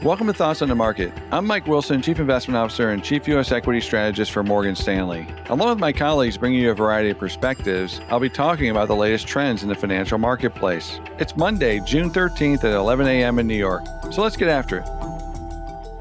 Welcome to Thoughts on the Market. I'm Mike Wilson, Chief Investment Officer and Chief U.S. Equity Strategist for Morgan Stanley. Along with my colleagues bringing you a variety of perspectives, I'll be talking about the latest trends in the financial marketplace. It's Monday, June 13th at 11 a.m. in New York. So let's get after it.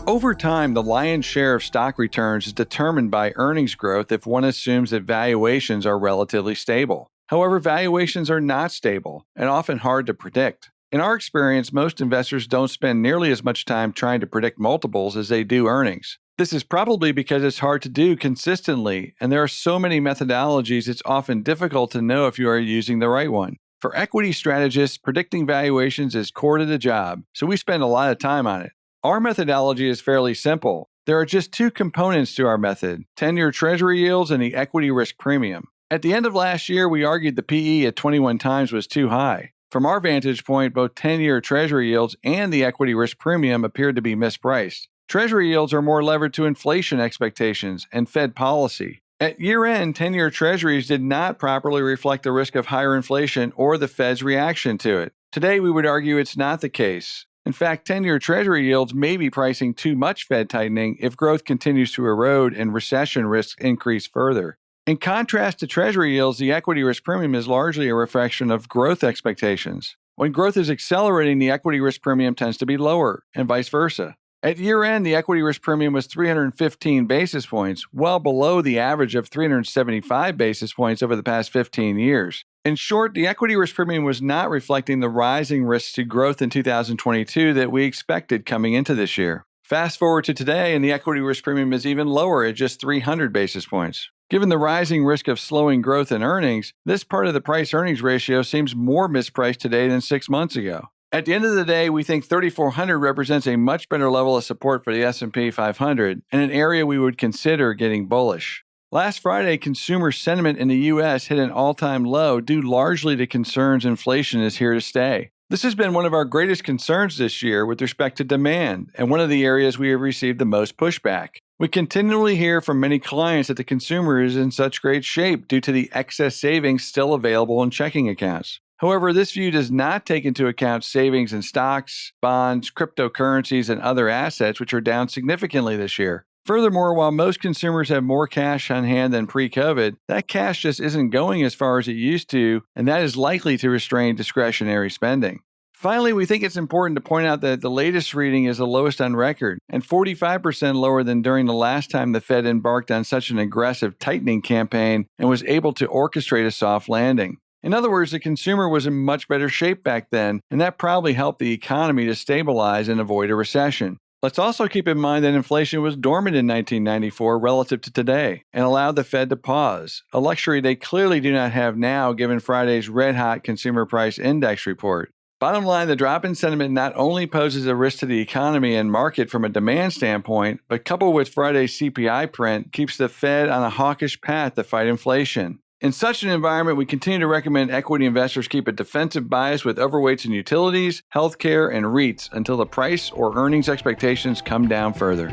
Over time, the lion's share of stock returns is determined by earnings growth if one assumes that valuations are relatively stable. However, valuations are not stable and often hard to predict. In our experience, most investors don't spend nearly as much time trying to predict multiples as they do earnings. This is probably because it's hard to do consistently, and there are so many methodologies it's often difficult to know if you are using the right one. For equity strategists, predicting valuations is core to the job, so we spend a lot of time on it. Our methodology is fairly simple. There are just two components to our method: 10-year Treasury yields and the equity risk premium. At the end of last year, we argued the PE at 21 times was too high. From our vantage point, both 10-year Treasury yields and the equity risk premium appeared to be mispriced. Treasury yields are more levered to inflation expectations and Fed policy. At year-end, 10-year Treasuries did not properly reflect the risk of higher inflation or the Fed's reaction to it. Today, we would argue it's not the case. In fact, 10-year Treasury yields may be pricing too much Fed tightening if growth continues to erode and recession risks increase further. In contrast to Treasury yields, the equity risk premium is largely a reflection of growth expectations. When growth is accelerating, the equity risk premium tends to be lower, and vice versa. At year-end, the equity risk premium was 315 basis points, well below the average of 375 basis points over the past 15 years. In short, the equity risk premium was not reflecting the rising risks to growth in 2022 that we expected coming into this year. Fast forward to today, and the equity risk premium is even lower at just 300 basis points. Given the rising risk of slowing growth in earnings, this part of the price-earnings ratio seems more mispriced today than 6 months ago. At the end of the day, we think 3,400 represents a much better level of support for the S&P 500 and an area we would consider getting bullish. Last Friday, consumer sentiment in the U.S. hit an all-time low due largely to concerns inflation is here to stay. This has been one of our greatest concerns this year with respect to demand, and one of the areas we have received the most pushback. We continually hear from many clients that the consumer is in such great shape due to the excess savings still available in checking accounts. However, this view does not take into account savings in stocks, bonds, cryptocurrencies, and other assets, which are down significantly this year. Furthermore, while most consumers have more cash on hand than pre-COVID, that cash just isn't going as far as it used to, and that is likely to restrain discretionary spending. Finally, we think it's important to point out that the latest reading is the lowest on record, and 45% lower than during the last time the Fed embarked on such an aggressive tightening campaign and was able to orchestrate a soft landing. In other words, the consumer was in much better shape back then, and that probably helped the economy to stabilize and avoid a recession. Let's also keep in mind that inflation was dormant in 1994 relative to today and allowed the Fed to pause, a luxury they clearly do not have now given Friday's red-hot Consumer Price Index report. Bottom line, the drop in sentiment not only poses a risk to the economy and market from a demand standpoint, but coupled with Friday's CPI print, keeps the Fed on a hawkish path to fight inflation. In such an environment, we continue to recommend equity investors keep a defensive bias with overweights in utilities, healthcare, and REITs until the price or earnings expectations come down further.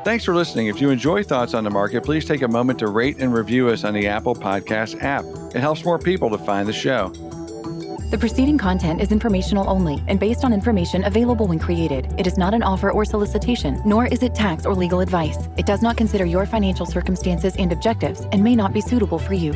Thanks for listening. If you enjoy Thoughts on the Market, please take a moment to rate and review us on the Apple Podcast app. It helps more people to find the show. The preceding content is informational only and based on information available when created. It is not an offer or solicitation, nor is it tax or legal advice. It does not consider your financial circumstances and objectives and may not be suitable for you.